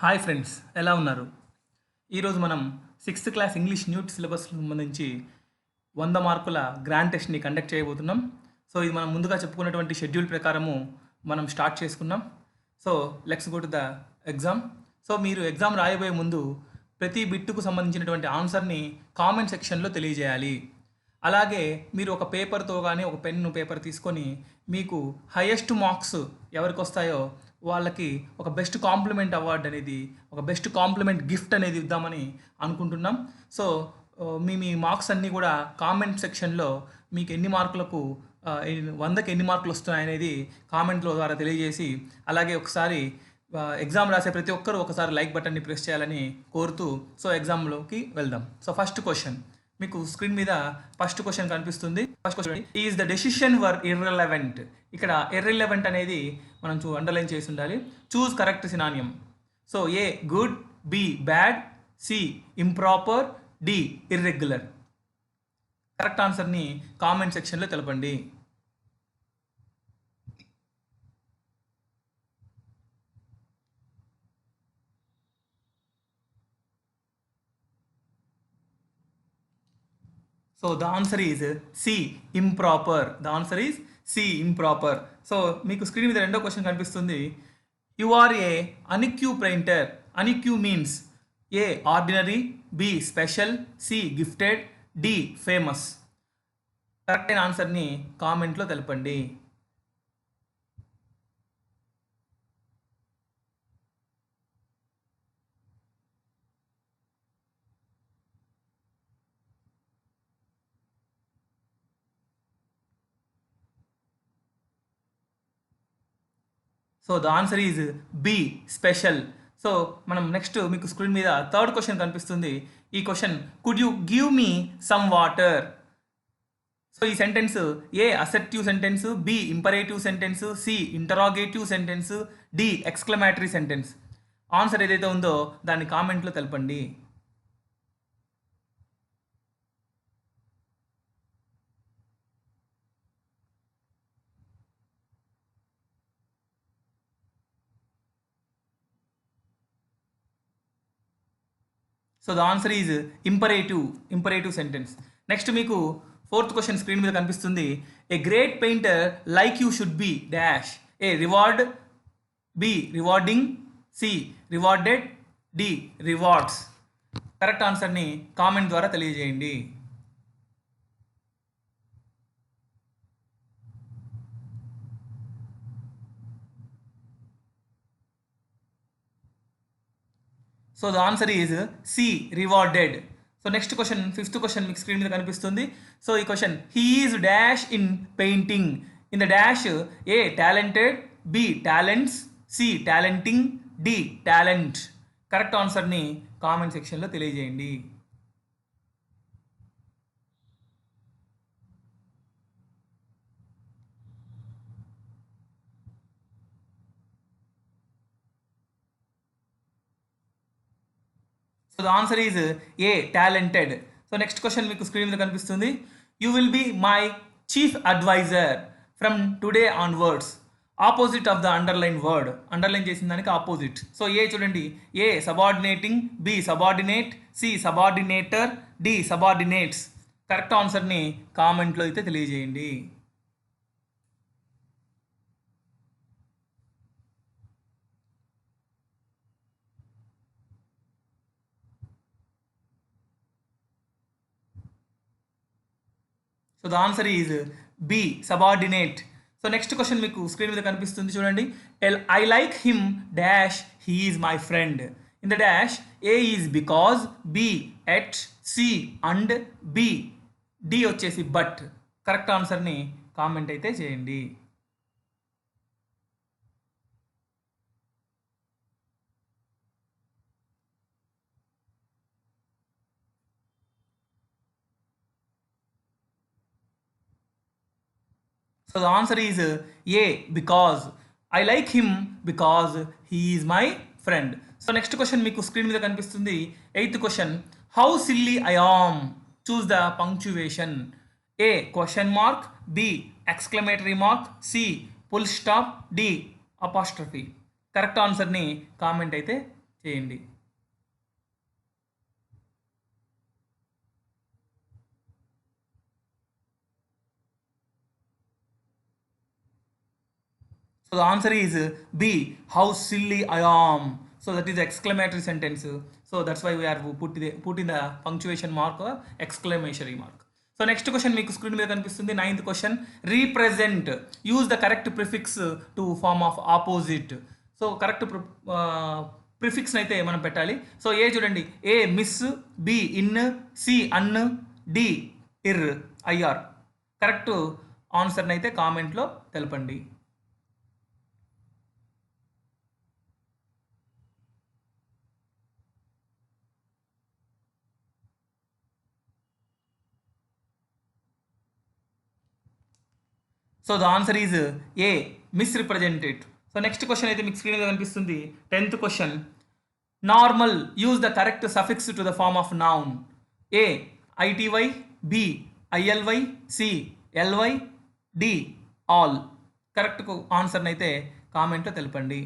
Hi friends, ఎలా ఉన్నారు? ఈరోజు మనం sixth class English new syllabus సంబంధించి 100 మార్కుల గ్రాండ్ టెస్ట్ని కండక్ట్ చేయబోతున్నాం. సో ఇది మనం ముందుగా చెప్పుకున్నటువంటి షెడ్యూల్ ప్రకారము మనం స్టార్ట్ చేసుకున్నాం. So let's go to the exam. So మీరు ఎగ్జామ్ రాయబోయే ముందు ప్రతి బిట్టుకు సంబంధించినటువంటి ఆన్సర్ని కామెంట్ సెక్షన్లో తెలియజేయాలి. అలాగే మీరు ఒక పేపర్తో కానీ ఒక పెన్ను పేపర్ తీసుకొని మీకు హైయెస్ట్ మార్క్స్ ఎవరికి వస్తాయో వాళ్ళకి ఒక బెస్ట్ కాంప్లిమెంట్ అవార్డు అనేది, ఒక బెస్ట్ కాంప్లిమెంట్ గిఫ్ట్ అనేది ఇద్దామని అనుకుంటున్నాం. సో మీ మార్క్స్ అన్నీ కూడా కామెంట్ సెక్షన్లో మీకు ఎన్ని మార్కులకు 100కి ఎన్ని మార్కులు వస్తున్నాయనేది కామెంట్లో ద్వారా తెలియజేసి, అలాగే ఒకసారి ఎగ్జామ్ రాసే ప్రతి ఒక్కరూ ఒకసారి లైక్ బటన్ని ప్రెస్ చేయాలని కోరుతూ సో ఎగ్జామ్లోకి వెళ్దాం. సో ఫస్ట్ క్వశ్చన్ మీకు స్క్రీన్ మీద ఫస్ట్ క్వశ్చన్ కనిపిస్తుంది. First question is the decision were irrelevant. ఇక్కడ ఇర్రెలవెంట్ అనేది మనం అండర్లైన్ చేసి ఉండాలి. Choose correct synonym. So A good, B bad, C improper, D irregular. Correct ఆన్సర్ని కామెంట్ సెక్షన్లో తెలపండి. So the answer is C, improper. The answer is C, improper. So మీకు screen మీద రెండో క్వశ్చన్ కనిపిస్తుంది. You are a unique painter. Unique means A ordinary, B special, C gifted, D famous. Correct అయిన ఆన్సర్ని కామెంట్లో తెలపండి. So the answer is B special. So మనం next మీకు స్క్రీన్ మీద థర్డ్ క్వశ్చన్ కనిపిస్తుంది. ఈ question could you give me some water. So ఈ sentence A assertive sentence, B imperative sentence, C interrogative sentence, D exclamatory sentence. Answer ఏదైతే ఉందో దాన్ని కామెంట్లో తెలపండి. So the answer is imperative sentence. Next మీకు fourth question screen మీద కనిపిస్తుంది. A great painter like you should be dash. A reward, B rewarding, C rewarded, D rewards. Correct ఆన్సర్ని comment ద్వారా తెలియజేయండి. So the answer is C rewarded. So next question fifth question మీకు screen మీద కనిపిస్తుంది. So ఈ question he is dash in painting. In the dash A talented, B talents, C talenting, D talent. Correct ఆన్సర్ని comment సెక్షన్లో తెలియజేయండి. So the answer is A talented. So next question మీకు screen మీద కనిపిస్తుంది. You will be my chief adviser from today onwards. Opposite of the underline word. Underline చేసిన దానికి opposite. So A చూడండి, A subordinating, B subordinate, C subordinator, D subordinates. Correct ఆన్సర్ని కామెంట్లో అయితే తెలియజేయండి. So the answer is B subordinate. So next question మీకు screen మీద కనిపిస్తుంది చూడండి. I like him dash he is my friend. In the dash A is because, B at, C and, B D వచ్చేసి but. Correct ఆన్సర్ని comment అయితే చేయండి. So the answer is A, because I like him because he is my friend. So next question మీకు screen మీద కనిపిస్తుంది. 8th question how silly I am. Choose the punctuation. A question mark, B exclamatory mark, C full stop, D apostrophe. Correct ఆన్సర్ని comment అయితే చేయండి. So the answer is B. How silly I am. So that is exclamatory sentence. So that's why we are put in the punctuation mark or exclamation mark. So next question మీకు screen మీద కనిపిస్తుంది 9th question. Represent use the correct prefix to form of opposite. So correct prefix అయితే మనం పెట్టాలి. So A చూడండి, A mis, B in, C un, D ir I R. Correct ఆన్సర్ని అయితే కామెంట్లో తెలపండి. So the answer is A, misrepresented. So next question అయితే మీకు స్క్రీన్ మీద కనిపిస్తుంది 10th question. Normal use the correct suffix to the form of noun. A I T Y, B ఐఎల్వై, C L Y, D al. Correct ఆన్సర్ని అయితే కామెంట్లో తెలపండి.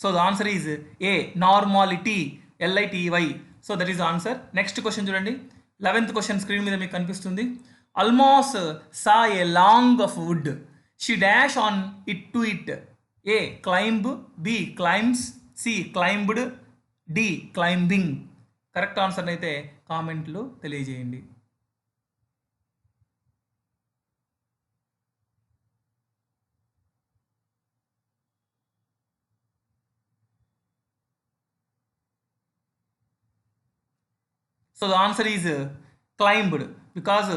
So the answer is A, normality, LITY. So that is the answer. Next question చూడండి, 11th question screen మీద మీకు కనిపిస్తుంది. Almost saw a long of wood. She dash on it to it. A, climb, B, climbs, C, climbed, D, climbing. Correct ఆన్సర్ని అయితే కామెంట్లు తెలియజేయండి. So the answer is climbed, because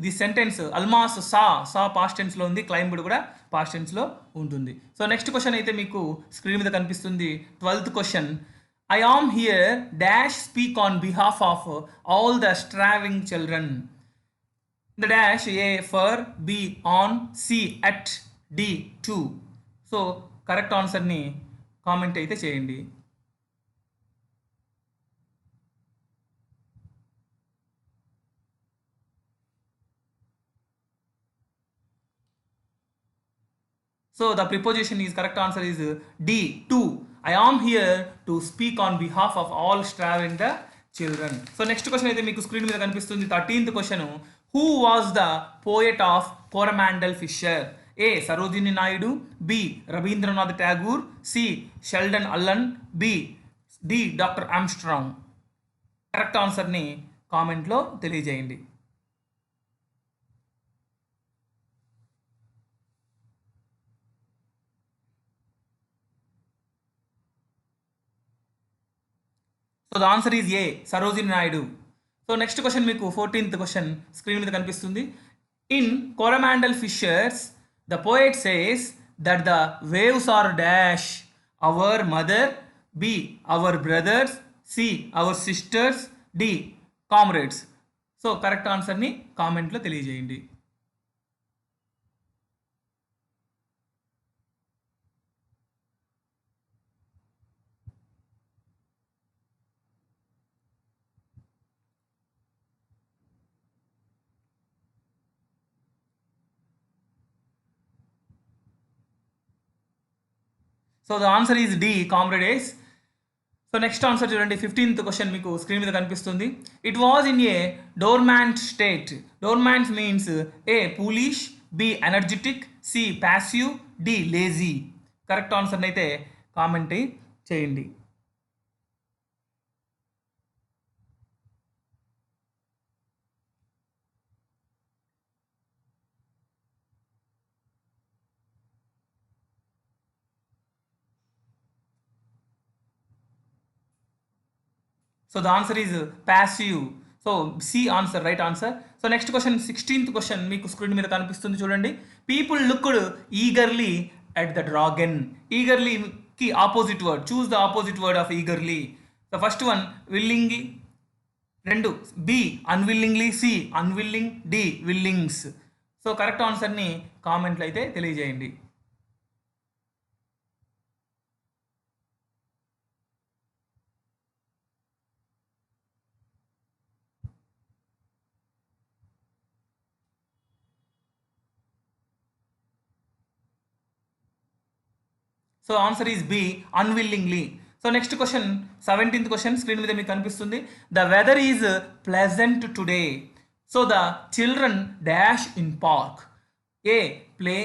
the sentence almost saw past tense లో ఉంది, climbed కూడా past tense లో ఉంటుంది. So next question అయితే మీకు స్క్రీన్ మీద కనిపిస్తుంది 12th question. I am here dash speak on behalf of all the starving children. The dash A for, B on, C at, D to. So correct ఆన్సర్ని comment అయితే చేయండి. So the preposition is, correct answer is D, to. I am here to speak on behalf of all starving the children. So next question అయితే మీకు screen మీద కనిపిస్తుంది 13th question. Who was the poet of Coromandel Fisher? A, Sarojini Naidu, B, Rabindranath Tagore, C, Sheldon Allen, D, Dr. Armstrong. Correct ఆన్సర్ని కామెంట్లో తెలియజేయండి. So the answer is A, Sarojini Naidu. So next question మీకు 14th question screen మీద కనిపిస్తుంది. In Coromandel fishers the poet says that the waves are dash our mother, B our brothers, C our sisters, D comrades. So correct ఆన్సర్ని కామెంట్లో తెలియజేయండి. So the answer is D, comrades. So next answer చూడండి, 15th question మీకు screen మీద కనిపిస్తుంది. It was in A డోర్మాంట్ state. Dormant means A foolish, B energetic, C passive, D lazy. Correct ఆన్సర్ని అయితే comment చేయండి. So the answer is passive. So C answer, right answer. So next question 16th question మీకు screen మీద కనిపిస్తుంది చూడండి. People looked eagerly at the dragon. ఈగర్లీకి opposite word, choose the opposite word of eagerly. The first one willingly, 2 B unwillingly, C unwilling, D willings. So correct ఆన్సర్ని కామెంట్లు అయితే తెలియజేయండి. So answer is B, unwillingly. So next question 17th question screen మీద మీకు కనిపిస్తుంది. The weather is pleasant today. So the children dash in park. A play,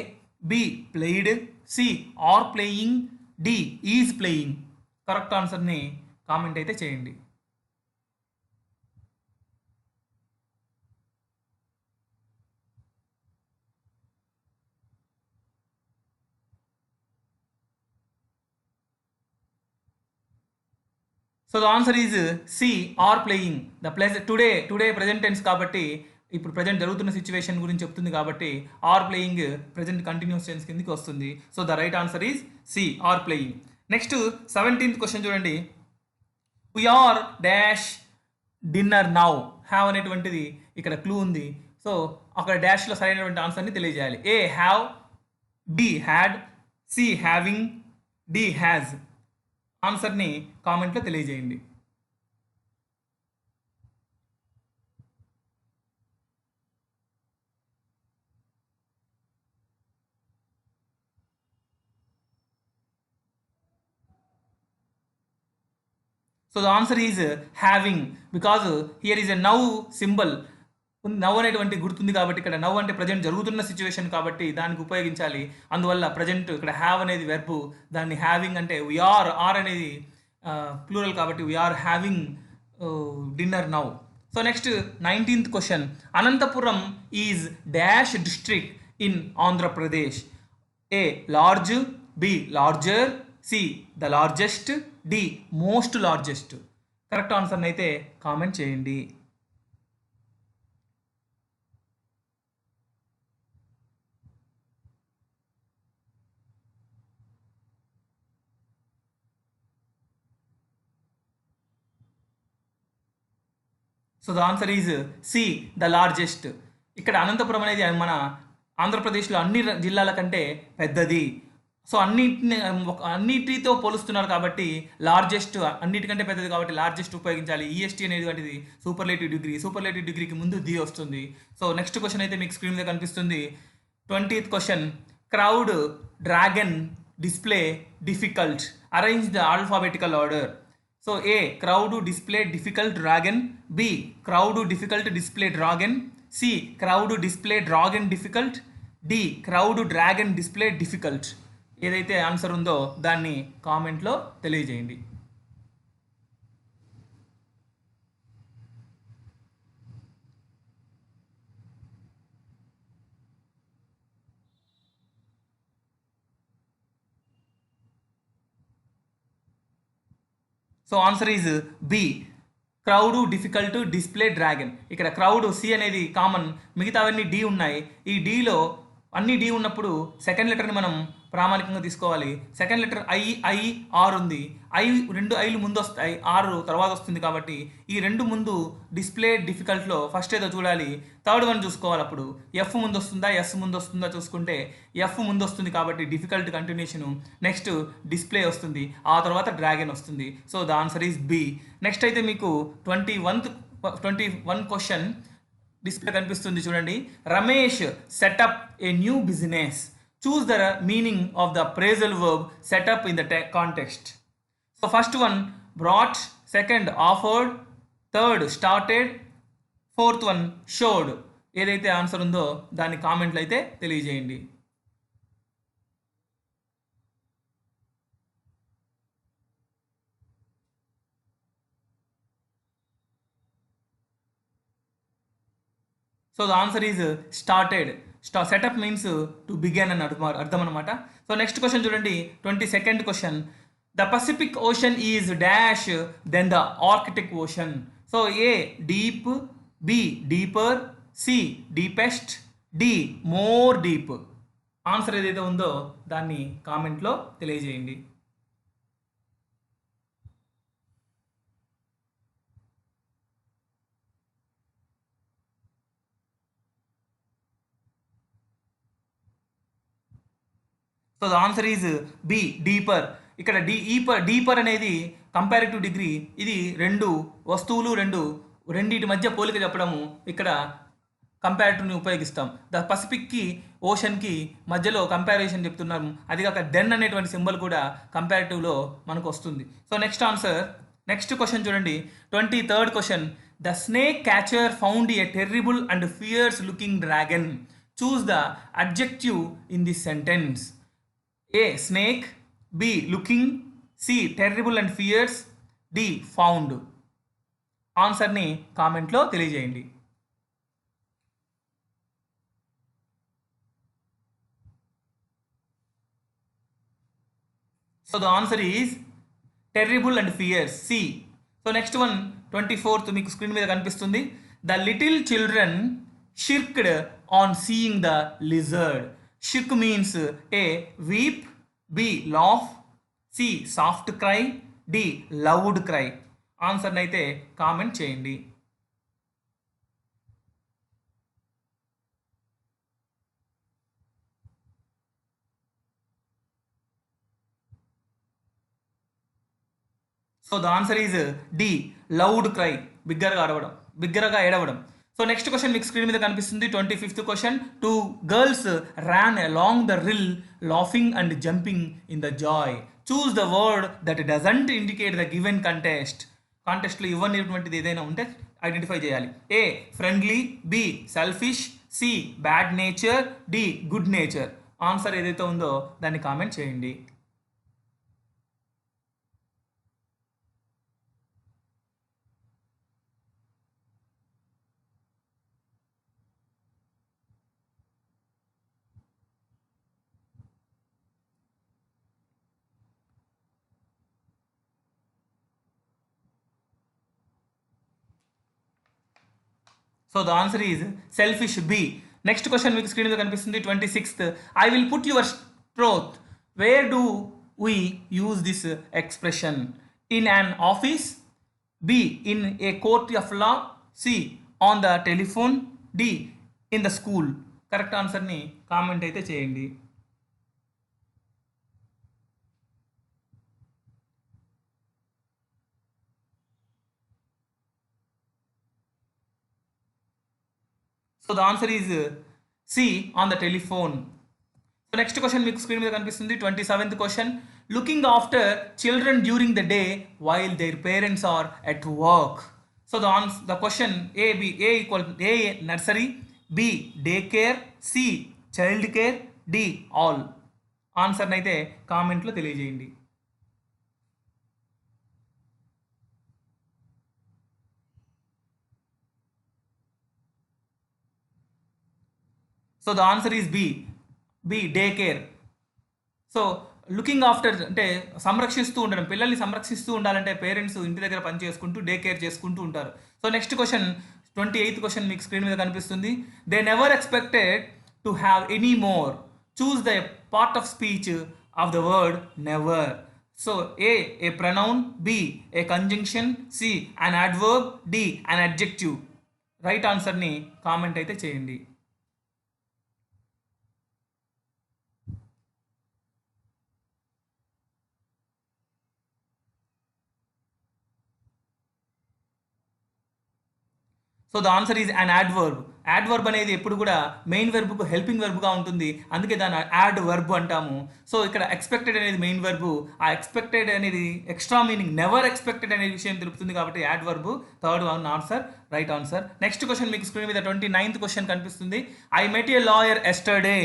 B played, C are playing, D is playing. Correct ఆన్సర్ని comment అయితే చేయండి. So the answer is C, are playing. The today present tense కాబట్టి ఇప్పుడు present జరుగుతున్న situation గురించి చెప్తుంది కాబట్టి are playing present continuous tense కిందకి వస్తుంది. So the right answer is C, are playing. Next 17th question చూడండి. We are dash dinner now. Have అనేటువంటిది ఇక్కడ క్లూ ఉంది. సో అక్కడ డాష్లో సరైనటువంటి ఆన్సర్ని తెలియజేయాలి. A have, B had, C having, D has. ఆన్సర్ని కామెంట్లో తెలియజేయండి. So the answer is having, because here is a now symbol. Now అనేటువంటి గుర్తుంది కాబట్టి ఇక్కడ నవ్ అంటే ప్రజెంట్ జరుగుతున్న సిచ్యువేషన్ కాబట్టి దానికి ఉపయోగించాలి. అందువల్ల ప్రజెంట్ ఇక్కడ హ్యావ్ అనేది వెర్బు, దాన్ని హ్యావింగ్ అంటే వీఆర్, ఆర్ అనేది ప్లూరల్ కాబట్టి we are having dinner now. So next 19th question. Anantapuram is dash district in Andhra Pradesh. A large, B larger, C the largest, D most largest. Correct ఆన్సర్ని అయితే కామెంట్ చేయండి. So the answer is C, the largest. ఇక్కడ అనంతపురం అనేది మన ఆంధ్రప్రదేశ్లో అన్ని జిల్లాల కంటే పెద్దది. సో అన్నిటితో పోలుస్తున్నారు కాబట్టి లార్జెస్ట్, అన్నిటికంటే పెద్దది కాబట్టి లార్జెస్ట్ ఉపయోగించాలి. ఈఎస్టీ అనేటువంటిది సూపర్లేటివ్ డిగ్రీ. సూపర్లేటివ్ డిగ్రీకి ముందు ది వస్తుంది. సో నెక్స్ట్ క్వశ్చన్ అయితే మీకు స్క్రీన్ మీద కనిపిస్తుంది. 20th question. Crowd, dragon, display, difficult. Arrange the alphabetical order. So A crowd, display, difficult, dragon. B crowd, difficult, display, dragon. C crowd, display, dragon, difficult. D crowd, dragon, display, difficult. ఏదైతే answer ఉందో దాన్ని కామెంట్లో తెలియజేయండి. So answer is B, crowd, difficult, display, dragon. ఇక్కడ crowd C అనేది common, మిగతావన్నీ D ఉన్నాయి. ఈ డిలో అన్ని డి ఉన్నప్పుడు సెకండ్ లెటర్ని మనం ప్రామాణికంగా తీసుకోవాలి. సెకండ్ లెటర్ ఐ ఆర్ ఉంది. రెండు ఐలు ముందు వస్తాయి, ఆరు తర్వాత వస్తుంది కాబట్టి ఈ రెండు ముందు డిస్ప్లే, డిఫికల్ట్లో ఫస్ట్ ఏదో చూడాలి, థర్డ్ వన్ చూసుకోవాలి. అప్పుడు ఎఫ్ ముందు వస్తుందా, ఎస్ ముందు వస్తుందా చూసుకుంటే ఎఫ్ ముందు వస్తుంది కాబట్టి డిఫికల్ట్ కంటిన్యూషను, నెక్స్ట్ డిస్ప్లే వస్తుంది, ఆ తర్వాత డ్రాగన్ వస్తుంది. So the answer is B. Next అయితే మీకు 21 క్వశ్చన్ డిస్ప్లే కనిపిస్తుంది చూడండి. Ramesh set up a new business. Choose the meaning of the phrasal verb set up in the context. So first one brought, second afforded, third started, fourth one showed. ఏదైతే answer ఉందో దాన్ని కామెంట్లు అయితే తెలియజేయండి. So the answer is started. Set up means to begin అని అర్థం అనమాట. So next question చూడండి. 22nd question. The Pacific Ocean is dash then the Arctic Ocean. So A deep, B deeper, C deepest, D more deep. Answer ఏదైతే ఉందో దాన్ని కామెంట్లో తెలియజేయండి. So the answer is B deeper. ఇక్కడ deeper అనేది comparative degree. ఇది రెండు వస్తువులు రెండింటి మధ్య పోలిక చెప్పడము. ఇక్కడ కంపారిటివ్ని ఉపయోగిస్తాం. ద పసిఫిక్కి ఓషన్కి మధ్యలో కంపారిజన్ చెప్తున్నాం. అది కాక దెన్ అనేటువంటి సింబల్ కూడా కంపారిటివ్లో మనకు వస్తుంది. సో నెక్స్ట్ క్వశ్చన్ చూడండి. 23rd question. The snake catcher found a terrible and fierce looking dragon. Choose the adjective in this sentence. A snake, B looking, C terrible and fierce, D found. ఆన్సర్ని కామెంట్లో తెలియజేయండి. So the answer is terrible and fierce, C. So next one 24th మీకు screen మీద కనిపిస్తుంది. The little children shirked on seeing the lizard. Shirk means A weep, B laugh, C soft cry, D loud cry. ఆన్సర్ని అయితే comment చేయండి. So the answer is D loud cry, బిగ్గరగా ఏడవడం. So next question మీకు screen మీద కనిపిస్తుంది. 25th question. 2 girls ran along the rill laughing and jumping in the joy. Choose the word that doesn't indicate the given కాంటెస్ట్లో ఇవ్వనిటువంటిది ఏదైనా ఉంటే identify చేయాలి. A friendly, B selfish, C bad nature, D good nature. Answer ఏదైతే ఉందో దాన్ని comment చేయండి. So the answer is selfish, B. Next question మీకు స్క్రీన్ మీద కనిపిస్తుంది. 26th. I will put your troth. Where do we use this expression? In an office, B in a court of law, C on the telephone, D in the school. Correct ఆన్సర్ని comment అయితే చేయండి. So the answer is C on the telephone. So next question మీకు screen మీద కనిపిస్తుంది. 27th question. Looking after children during the day while their parents are at work. So the question A nursery, B day care, C child care, D all. ఆన్సర్ని అయితే కామెంట్లో తెలియజేయండి. So the answer is B day care. So looking after అంటే సంరక్షిస్తూ ఉండడం, పిల్లల్ని సంరక్షిస్తూ ఉండాలంటే పేరెంట్స్ ఇంటి దగ్గర పని చేసుకుంటూ డే కేర్ చేసుకుంటూ ఉంటారు. So next question 28th question మీకు స్క్రీన్ మీద కనిపిస్తుంది. They never expected to have any more. Choose the part of speech of the word never. So A pronoun, B a conjunction, C an adverb, D an adjective. Right ఆన్సర్ని comment అయితే చేయండి. So the answer is an adverb. Adverb అనేది ఎప్పుడు కూడా main వెర్బ్కు helping వెర్బ్గా ఉంటుంది, అందుకే దాన్ని add verb అంటాము. సో ఇక్కడ ఎక్స్పెక్టెడ్ అనేది మెయిన్ వెర్బ్, ఆ ఎక్స్పెక్టెడ్ అనేది ఎక్స్ట్రా మీనింగ్ నెవర్ ఎక్స్పెక్టెడ్ అనే విషయం తెలుపుతుంది కాబట్టి add verb third one answer, right answer. Next question మీకు స్క్రీన్ మీద 29th క్వశ్చన్ కనిపిస్తుంది. I met a lawyer yesterday.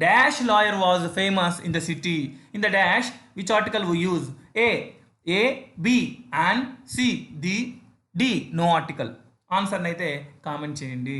Dash lawyer was famous in the city. In the dash which article we use? A B and, C the, D no article. ఆన్సర్ని అయితే comment చేయండి.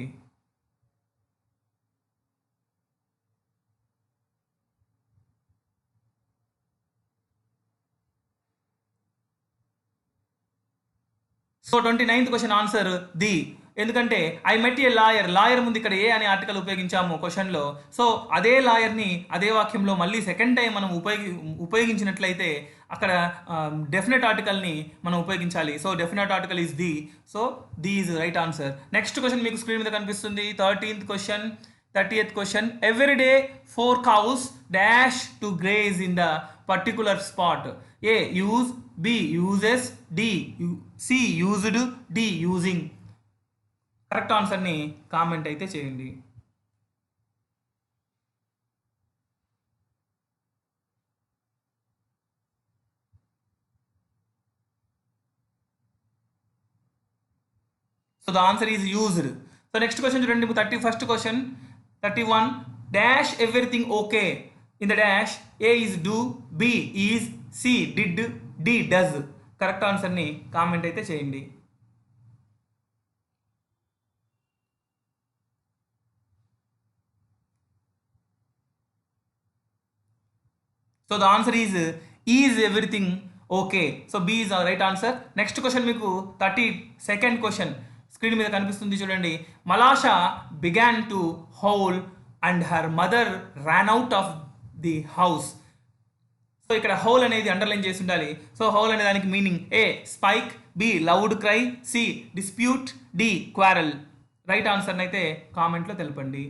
So 29th question answer the. ఎందుకంటే I met a lawyer ముందు ఇక్కడ ఏ అనే article ఉపయోగించాము క్వశ్చన్లో. So అదే లాయర్ని అదే వాక్యంలో మళ్ళీ సెకండ్ టైం మనం ఉపయోగించినట్లయితే అక్కడ డెఫినెట్ ఆర్టికల్ని మనం ఉపయోగించాలి. So definite article is the. So the is right answer. Next question మీకు స్క్రీన్ మీద కనిపిస్తుంది. 30th question. Every day 4 cows dash to graze in the particular spot. A use, B uses, D C used, D using. Correct ఆన్సర్ని comment అయితే చేయండి. So the answer is used. So next question చూడండి, 31st question. 31 dash everything okay in the dash. A is do, B is, C did, D does. Correct ఆన్సర్ని comment అయితే చేయండి. So the answer is everything okay. So B is right answer. Next question మీకు 32nd question screen మీద కనిపిస్తుంది చూడండి. Malasha began to howl and her mother ran out of the house. So ఇక్కడ howl అనేది underline చేసి ఉండాలి. So howl అనే దానికి meaning A spike, B loud cry, C dispute, D quarrel. Right ఆన్సర్ని అయితే కామెంట్లో తెలపండి.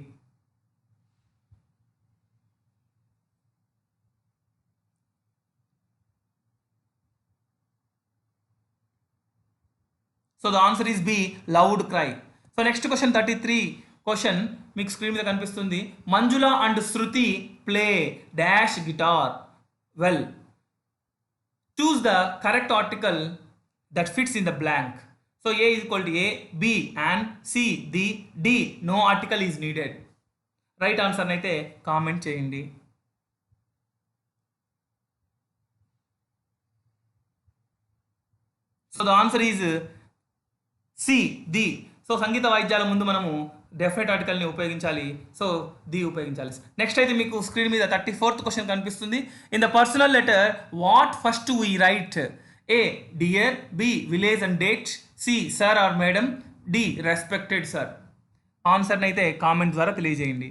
So the answer is B loud cry. So next question 33 question మీకు స్క్రీన్ మీద కనిపిస్తుంది. Manjula and Shruti play dash guitar well. Choose the correct article that fits in the blank. So A is equal to A, B and, C the, D no article is needed. Right ఆన్సర్ని అయితే comment చేయండి. So the answer is C the. So సంగీత వాయిద్యాల ముందు మనము definite ఆర్టికల్ని ఉపయోగించాలి. So the ఉపయోగించాలి. Next అయితే మీకు స్క్రీన్ మీద 34th క్వశ్చన్ కనిపిస్తుంది. In the personal letter what first we write. A dear, B village and date, C sir or madam, D respected sir. ఆన్సర్ని అయితే కామెంట్ ద్వారా తెలియజేయండి.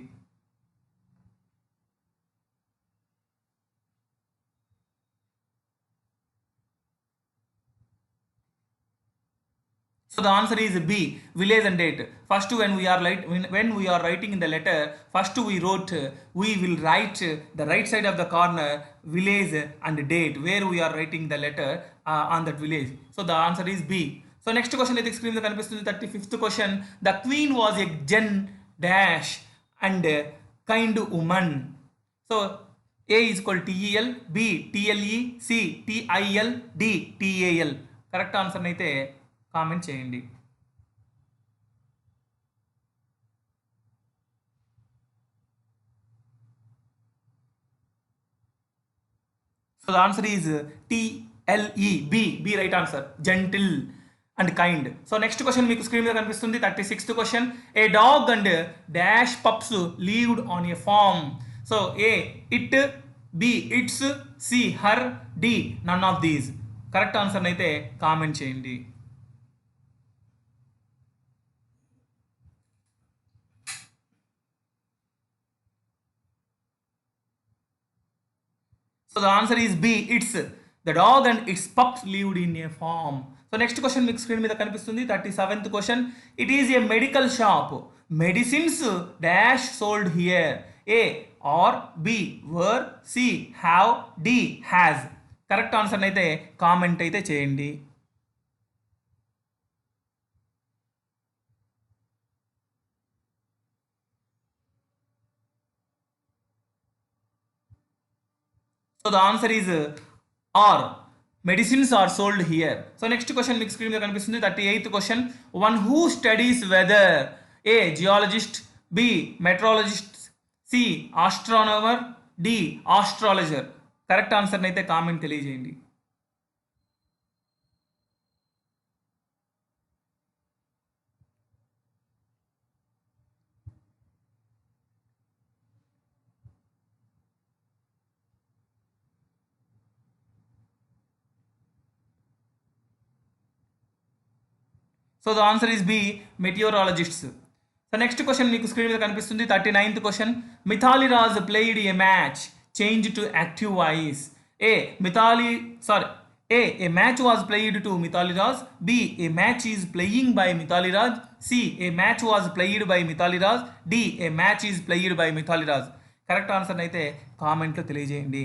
So the answer is B, village and date. First, when we are writing in the letter, first we will write the right side of the corner village and date where we are writing the letter on that village. So the answer is B. So next question అయితే screen మీద కనిపిస్తుంది 35th question. The queen was a gen dash and kind woman. So A is equal to TEL, B TLE, C TIL, D TAL. Correct answer అయితే comment చేయండి. So the answer is TLE, B right answer. Gentle and kind. So next question మీకు screen మీద కనిపిస్తుంది 36th question. A dog and dash pups lived on a farm. So A it, B its, C her, D none of these. Correct answer అయితే comment చేయండి. So the answer is B. It's the dog and its pups lived in a farm. So next question మీకు screen మీద కనిపిస్తుంది 37th question. It is a medical shop. Medicines dash sold here. A are, B were, C have, D has. Correct answer అయితే comment అయితే చేయండి. So the answer is R. Medicines are sold here. So next question మీకు screen మీద కనిపిస్తుంది 38th question. One who studies weather. A geologist, B meteorologist, C astronomer, D astrologer. Correct ఆన్సర్ని అయితే comment తెలియజేయండి. So the answer is B meteorologists. So next question మీకు screen మీద కనిపిస్తుంది 39th question. Mithali Raj played a match change to active voice. A match was played to Mithali Raj, B a match is playing by Mithali Raj, C a match was played by Mithali Raj, D a match is played by Mithali Raj. Correct ఆన్సర్ని అయితే కామెంట్లో తెలియజేయండి.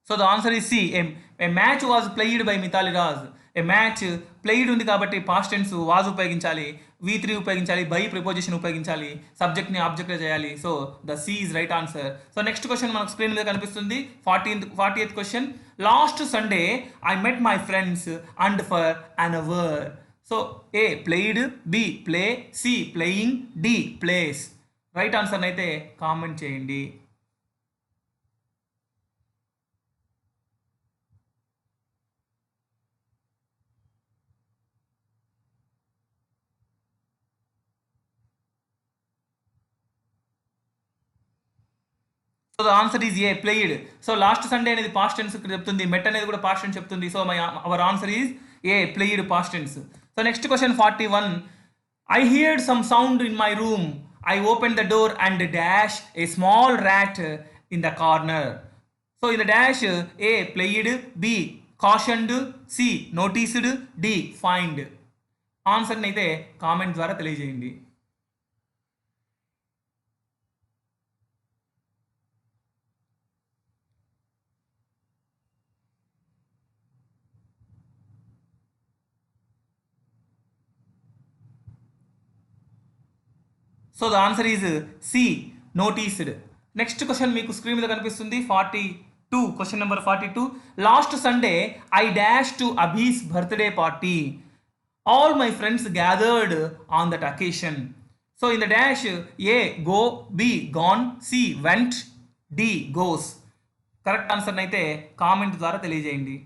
So the answer is C. A match was played by Mithali Raj. A match played ఉంది కాబట్టి past tense was ఉపయోగించాలి, V3 ఉపయోగించాలి, by preposition ఉపయోగించాలి, సబ్జెక్ట్ని ఆబ్జెక్ట్గా చేయాలి. So the C is right answer. So next question మనకు స్క్రీన్ మీద కనిపిస్తుంది. 40th question. Last Sunday I met my friends and for an hour. So A played, B play, C playing, D plays. Right answer అయితే comment చేయండి. So the answer is A played. So last Sunday అనేది past tense చెప్తుంది, met అనేది కూడా past tense చెప్తుంది. So our answer is A played past tense. So next question 41. I heard some sound in my room. I open the door and dash a small rat in the corner. So in the dash A played, B cautioned, C noticed, D find. ఆన్సర్ని అయితే comment ద్వారా తెలియజేయండి. So the answer is C noticed. Next question మీకు screen మీద కనిపిస్తుంది. 42, question number 42. Last Sunday I dash to Abhi's birthday party. All my friends gathered on that occasion. So in the dash A go, B gone, C went, D goes. Correct ఆన్సర్ని అయితే comment ద్వారా తెలియజేయండి.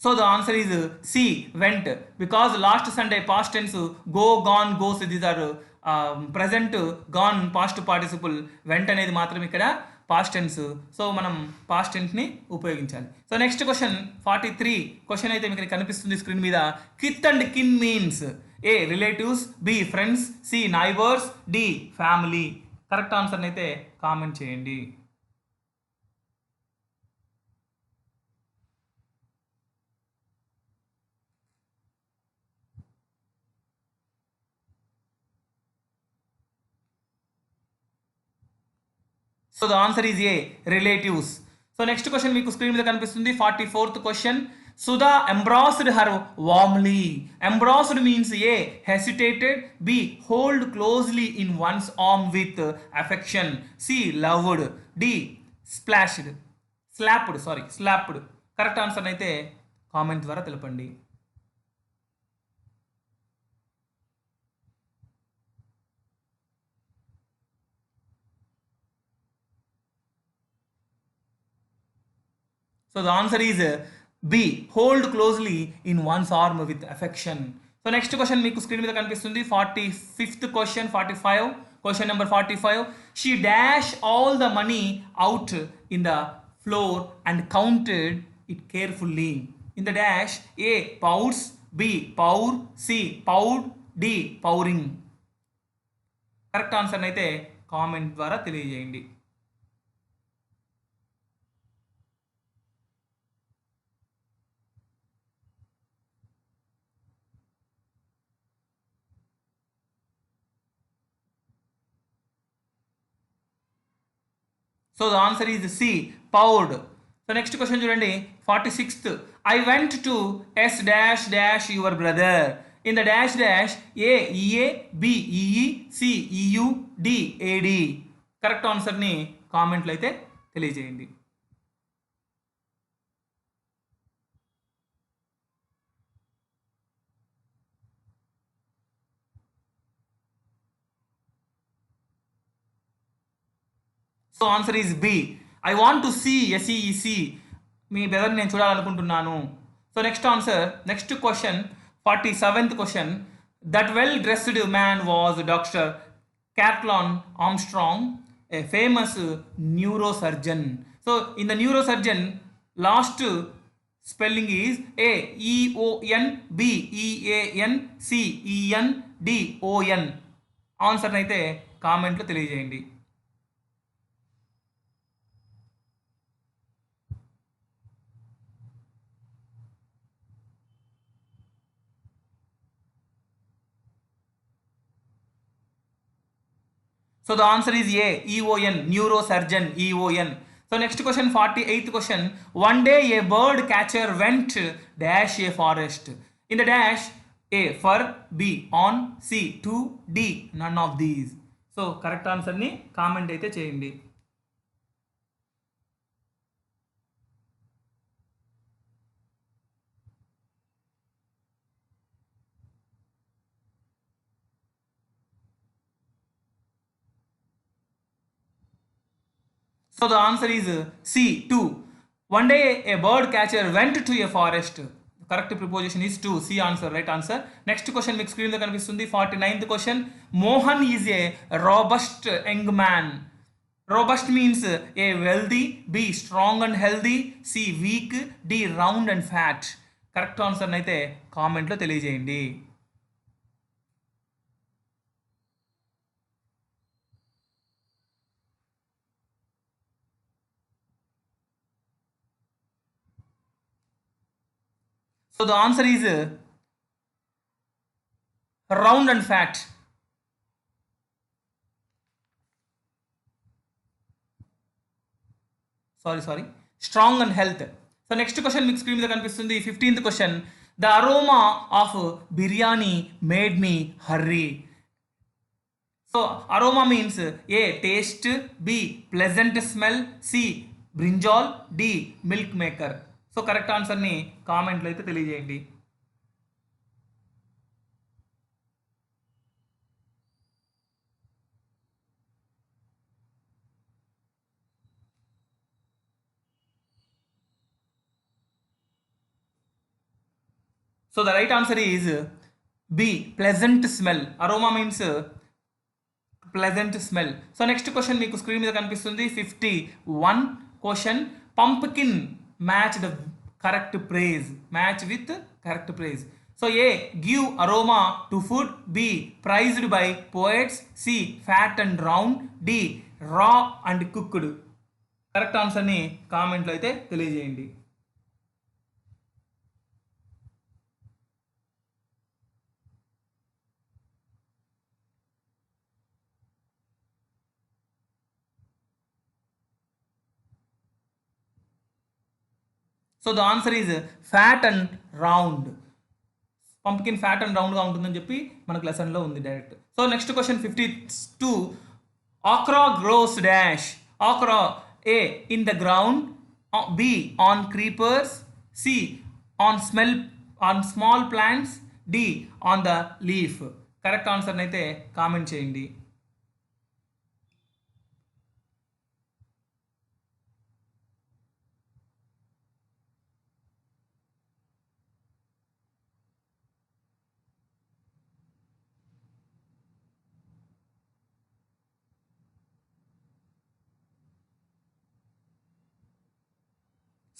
So the answer is C went. Because last Sunday past tense go, gone, goes these are present, gone past participle, went అనేది మాత్రం ఇక్కడ past tense. So మనం past టెన్స్ని ఉపయోగించాలి. సో నెక్స్ట్ క్వశ్చన్ 43 క్వశ్చన్ అయితే మీకు కనిపిస్తుంది స్క్రీన్ మీద. Kith and kin means A relatives, B friends, C neighbours, D family. Correct ఆన్సర్ని అయితే కామెంట్ చేయండి. So the answer is A relatives. So next question మీకు స్క్రీన్ మీద కనిపిస్తుంది. 44th question. Sudha embraced her warmly. Embraced means A hesitated, B hold closely in one's arm with affection, C loved, D splashed, slapped. Correct answer అయితే comment ద్వారా తెలపండి. So the answer is B. Hold closely in one's arm with affection. So next question మీకు screen మీద కనిపిస్తుంది. 45th question. 45 question number 45. She dashed all the money out in the floor and counted it carefully. In the dash A pours, B pour, C poured, D pouring. Correct answer అయితే comment ద్వారా తెలియజేయండి. So the answer is C poured. So next question చూడండి. 46th. I went to S dash dash your brother. In the dash dash A EA, B EE, C EU, D AD. Correct ఆన్సర్ని కామెంట్లో అయితే తెలియజేయండి. So answer is B. I want to see SEEC. మీ బ్రదర్ని నేను చూడాలనుకుంటున్నాను. So next answer. Next question 47th question. That well dressed man was doctor Catlan Armstrong, A famous neurosurgeon. So in the neurosurgeon last spelling is A EON, B EAN, C EN, D ON. ఆన్సర్ని అయితే కామెంట్లో తెలియజేయండి. So the answer is A, EON, neurosurgeon, EON. So next question, 48th question. One day a bird catcher went dash a forest. In the dash, A fur, B on, C to, D none of these. So correct answer ni comment అయితే చేయండి. So the answer is C, 2. One day a bird catcher went to a forest. Correct preposition is 2. C answer, right answer. Next question మీకు screen లో కనిపిస్తుంది 49th question. Mohan is a robust young man. Robust means A wealthy, B strong and healthy, C weak, D round and fat. Correct answer అయితే కామెంట్లో తెలియజేయండి. So the answer is round and fat. Sorry. Strong and health. So next question మీకు screen మీద కనిపిస్తుంది 15th question. The aroma of biryani made me hurry. So aroma means A taste, B pleasant smell, C brinjal, D milk maker. So correct ఆన్సర్ని కామెంట్లో అయితే తెలియజేయండి. So the right answer is B pleasant smell. Aroma means pleasant smell. So next question మీకు screen మీద కనిపిస్తుంది 51 question. Pumpkin match the correct praise. Match with correct praise. So A give aroma to food, B prized by poets, C fat and round, D raw and cooked. Correct ఆన్సర్ని కామెంట్లో అయితే తెలియజేయండి. So the answer is fat and round. Pumpkin fat and రౌండ్గా ఉంటుందని చెప్పి మనకు లెసన్లో ఉంది direct. So next question 52. ఆక్రా gross dash. ఆక్రా A in the ground, B on creepers, C on small plants, D on the leaf. Correct ఆన్సర్ని అయితే comment చేయండి.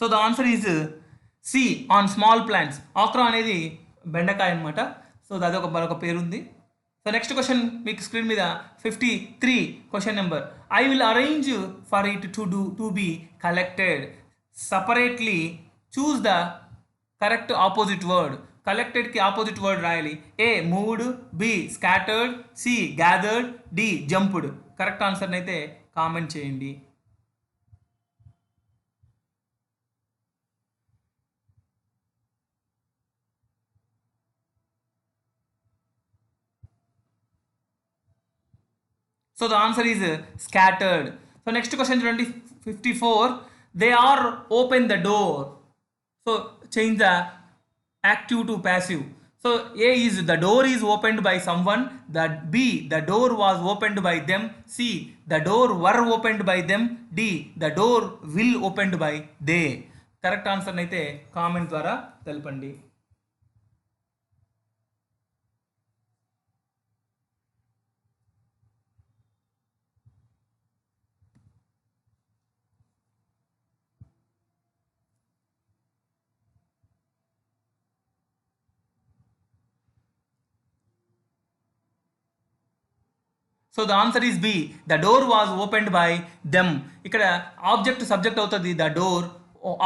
So the answer is C on small plants. Okra అనేది బెండకాయ అనమాట. సో అది మరొక పేరుంది. సో నెక్స్ట్ క్వశ్చన్ మీకు స్క్రీన్ మీద 53 question number. I will arrange for it to be collected separately. Choose the correct opposite word. కలెక్టెడ్కి ఆపోజిట్ వర్డ్ రాయాలి. A moved, B scattered, C gathered, D jumped. Correct ఆన్సర్ని అయితే comment చేయండి. So the answer is scattered. So next question 54. They are open the door. So change the active to passive. So A is the door is opened by someone. B the door was opened by them. C the door were opened by them. D the door will opened by they. Correct answer అయితే comment ద్వారా తెలపండి. So the answer is be the door was opened by them. ఇక్కడ object subject అవుతుంది the door,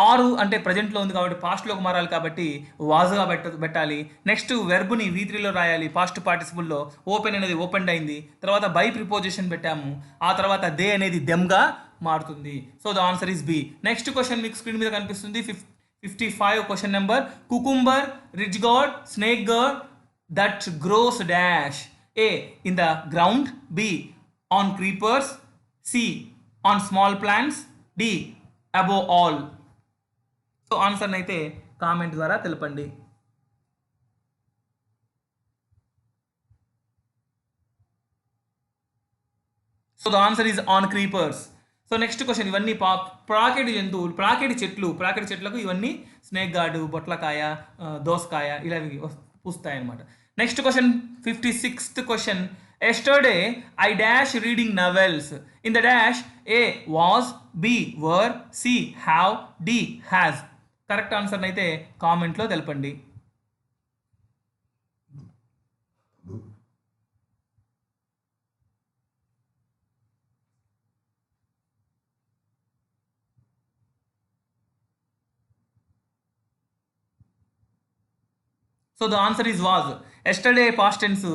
ఆరు అంటే ప్రజెంట్లో ఉంది కాబట్టి పాస్ట్లోకి మారాలి కాబట్టి వాజ్గా పెట్టాలి. నెక్స్ట్ వెర్బ్ని V3లో రాయాలి పాస్ట్ పార్టిసిపుల్లో. ఓపెన్ అనేది ఓపెన్డ్ అయింది, తర్వాత బై ప్రిపోజిషన్ పెట్టాము, ఆ తర్వాత దే అనేది దెమ్గా మారుతుంది. So the answer is B. Next question మీకు స్క్రీన్ మీద కనిపిస్తుంది 55 question number. Cucumber, ridge gourd, snake gourd that grows dash. A in the ground, B on creepers, C on small plants, D above all. So ఆన్సర్ని అయితే comment ద్వారా తెలపండి. So the answer is on creepers. So next question, ఇవన్నీ ప్రాకెట్ జంతువులు, ప్రాకెట్ చెట్లకు ఇవన్నీ snake guard, బొట్లకాయ, దోసకాయ ఇలా పూస్తాయి అన్నమాట. Next question 56th question. Yesterday I dash reading novels. In the dash A was, B were, C have, D has. Correct ఆన్సర్ని అయితే కామెంట్లో తెలపండి. So the answer is was. Yesterday past tense,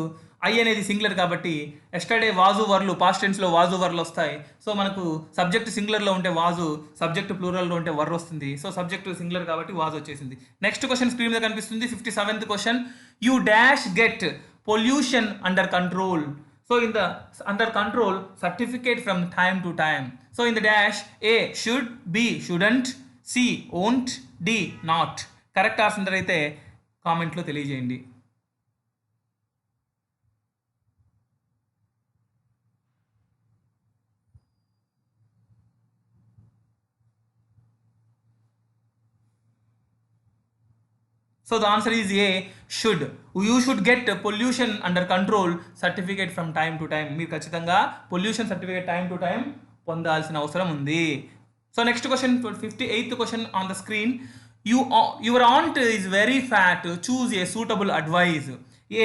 I అనేది singular కాబట్టి yesterday was వర్లు past టెన్స్లో was వర్లు వస్తాయి. సో మనకు సబ్జెక్ట్ సింగులర్లో ఉంటే వాజు, సబ్జెక్ట్ ప్లూరల్లో ఉంటే వర్ వస్తుంది. సో సబ్జెక్ట్ సింగులర్ కాబట్టి వాజ్ వచ్చేసింది. నెక్స్ట్ క్వశ్చన్ స్క్రీన్ మీద కనిపిస్తుంది 57th question. You dash get pollution under control. So in the under control certificate from time to time. So in the dash A should, B shouldn't, C won't, D not. Correct answer అయితే కామెంట్లో తెలియజేయండి. So the answer is A should. You should get pollution under control certificate from time to time. మీరు ఖచ్చితంగా pollution certificate time to time పొందాల్సిన అవసరం ఉంది. So next question 58th question on the screen. Your aunt is very fat. Choose a suitable advice.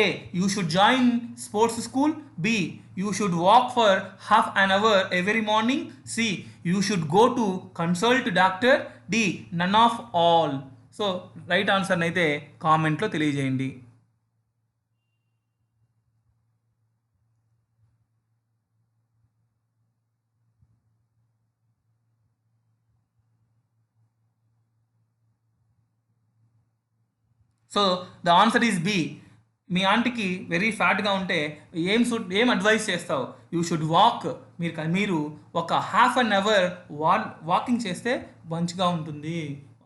A. You should join sports school. B. You should walk for half an hour every morning. C. You should go to consult doctor. D. None of all. So right ఆన్సర్ని అయితే కామెంట్లో తెలియజేయండి. So the answer is B. మీ ఆంటీకి very ఫ్యాట్గా ఉంటే ఏం advice చేస్తావు? You should walk. మీరు ఒక హాఫ్ అన్ అవర్ వాకింగ్ చేస్తే మంచిగా ఉంటుంది,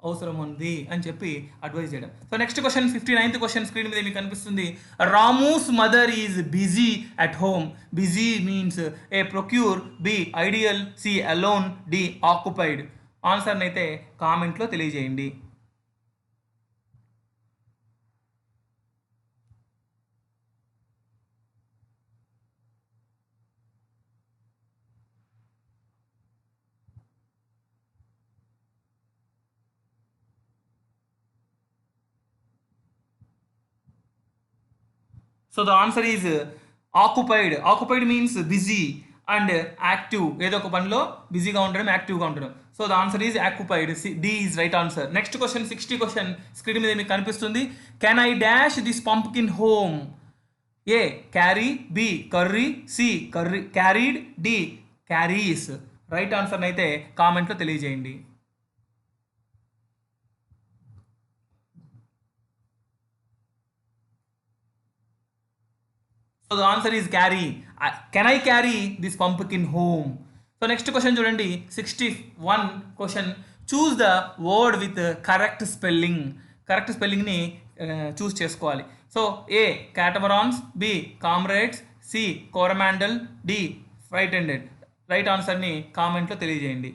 అవసరం ఉంది అని చెప్పి అడ్వైస్ చేయడం. So next question 59th question screen మీద మీకు కనిపిస్తుంది. Ramu's mother is busy at home. Busy means A procure, B ideal, C alone, D occupied. ఆన్సర్ని అయితే కామెంట్లో తెలియజేయండి. So the answer is occupied. Occupied means busy and active. ఏదో ఒక పనిలో బిజీగా ఉండడం, యాక్టివ్గా ఉండడం. So the answer is occupied. D is right answer. Next question 60 question screen మీద మీకు కనిపిస్తుంది. Can I dash this pumpkin home? A carry, B curry, C carried, D carries. Right ఆన్సర్ని అయితే కామెంట్లో తెలియజేయండి. So the answer is carry. Can I carry this pumpkin home? So next question చూడండి 61 question. Choose the word with correct spelling. Correct స్పెల్లింగ్ని choose చేసుకోవాలి. So A catamarans, B comrades, C Coromandel, D frightened. Right ఆన్సర్ని కామెంట్లో తెలియజేయండి.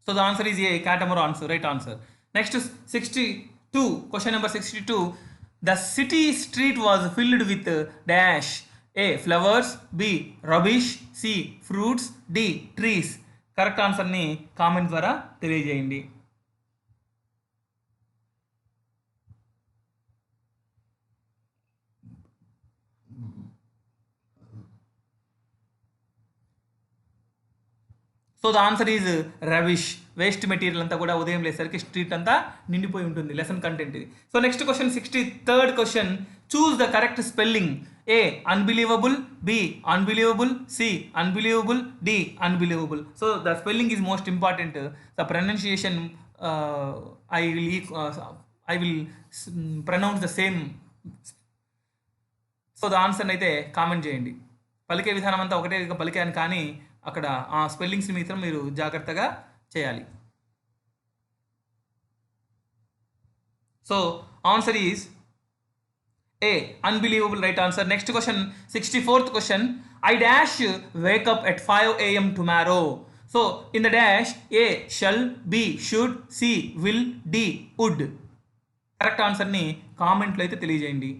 So the answer is A, catamarans, right answer. Next 62, question number 62. The city street was filled with dash. A flowers, B rubbish, C fruits, D trees. Correct answer ni comment ద్వారా తెలియజేయండి. So the answer is rubbish. Waste material అంతా కూడా ఉదయం లేసరికి street అంతా నిండిపోయి ఉంటుంది lesson content ఇది. So next question 63rd question, choose the correct spelling. A unbelievable, B unbelievable, C unbelievable, D unbelievable. So the spelling is most important. The pronunciation I will pronounce the same. So the answer అయితే comment చేయండి. పలికే విధానం అంతా ఒకటే పలికాను, కానీ అక్కడ ఆ spellings మాత్రం మీరు జాగ్రత్తగా చేయాలి. So answer is A unbelievable, right answer. Next question 64th question, I dash wake up at 5 AM tomorrow. So in the dash A shall, B should, C will, D would. Correct ఆన్సర్ని కామెంట్లో అయితే తెలియజేయండి.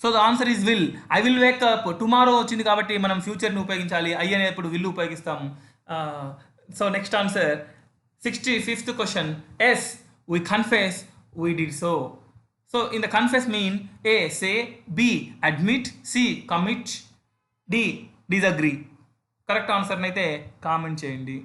So the answer is will. I will wake up, tomorrow వచ్చింది కాబట్టి మనం ఫ్యూచర్ని ఉపయోగించాలి, I అనేప్పుడు విల్ ఉపయోగిస్తాము. So next answer 65th question, as we confess we did so. So in the confess mean A say, B admit, C commit, D disagree. Correct ఆన్సర్ని అయితే comment చేయండి.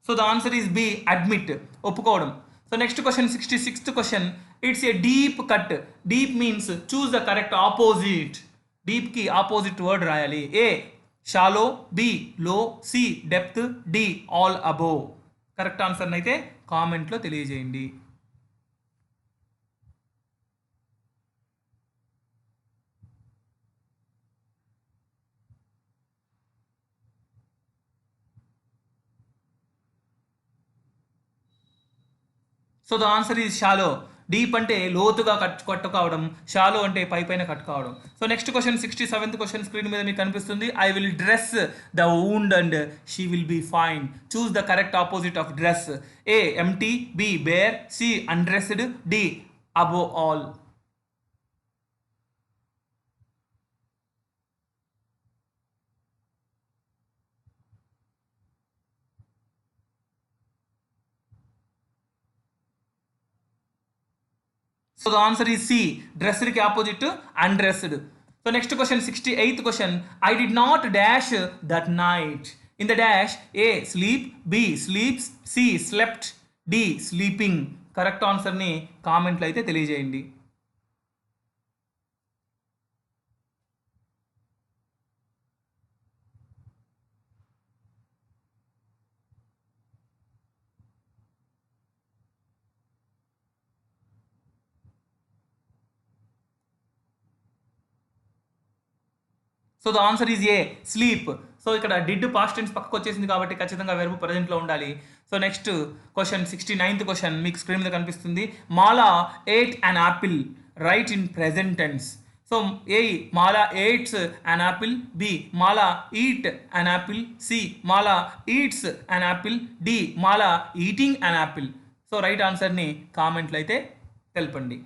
So the answer is B admit, ఒప్పుకోవడం. So next question 66th question, it's a deep cut. Deep means choose the correct opposite. డీప్కి opposite word రాయాలి. A shallow, B low, C depth, D all above. Correct ఆన్సర్ని అయితే కామెంట్లో తెలియజేయండి. So the answer is shallow. Deep అంటే లోతుగా cut కావడం, shallow అంటే పై పైన కట్ కావడం. So next question 67th question screen మీద మీకు కనిపిస్తుంది. I will dress the wound and she will be fine. Choose the correct opposite of dress. A empty, B bare, C undressed, D above all. So the answer is C. డ్రెస్డ్కి opposite undressed. So next question 68th question, I did not dash that night. In the dash A sleep, B sleeps, C slept, D sleeping. Correct ఆన్సర్ని కామెంట్లో అయితే తెలియజేయండి. So the answer is A sleep. So ఇక్కడ did past tense పక్కకు వచ్చేసింది కాబట్టి ఖచ్చితంగా verb ప్రజెంట్లో ఉండాలి. So next question 69th question మీకు స్క్రీన్ మీద కనిపిస్తుంది. Mala ate an apple, write in present tense. So A Mala ates an apple, B Mala eat an apple, C Mala eats an apple, D Mala eating an apple. So right ఆన్సర్ని కామెంట్లో అయితే తెలపండి.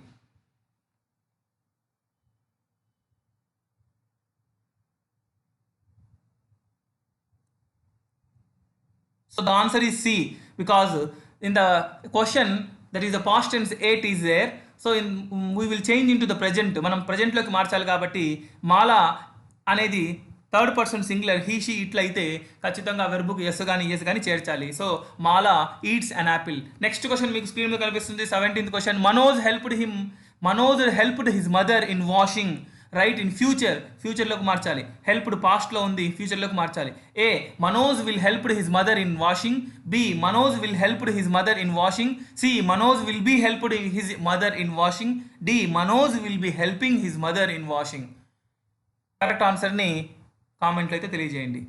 So the answer is C, because in the question that is the past tense 8 is there. So we will change into the present. మనం ప్రజెంట్లోకి మార్చాలి కాబట్టి మాలా అనేది third person singular, he she ఇట్లా అయితే ఖచ్చితంగా వెర్బుకి ఎస్ కానీ ఎస్ కానీ చేర్చాలి. So Mala eats an apple. Next question మీకు స్క్రీన్ మీద కనిపిస్తుంది. 17th question, Manoj helped his mother in washing. Write in future, ఫ్యూచర్లోకి మార్చాలి. హెల్ప్డ్ పాస్ట్లో ఉంది, ఫ్యూచర్లోకి మార్చాలి. A Manoj will helped his mother in washing, B Manoj will helped his mother in washing, C Manoj will be helped his mother in washing, D Manoj will be helping his mother in washing. Correct ఆన్సర్ని కామెంట్లో అయితే తెలియజేయండి.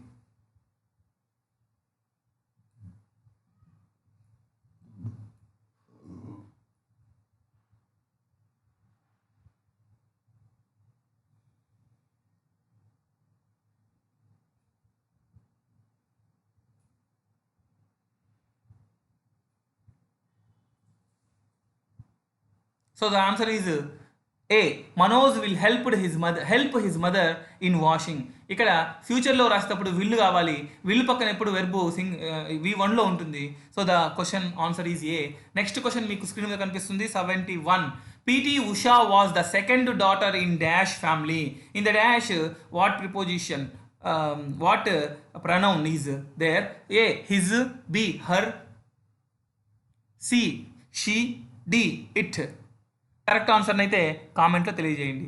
So the answer is A Manoj will help his mother in washing. ఇక్కడ ఫ్యూచర్లో రాసేటప్పుడు విల్లు కావాలి, విల్లు పక్కన ఎప్పుడు వెర్బు V1లో ఉంటుంది. So the question answer is A. Next question మీకు స్క్రీన్ మీద కనిపిస్తుంది 71. PT Usha was the second daughter in dash family. In the dash, what preposition, what pronoun is there? A his, B her, C she, D it. Correct ఆన్సర్ని అయితే కామెంట్లో తెలియజేయండి.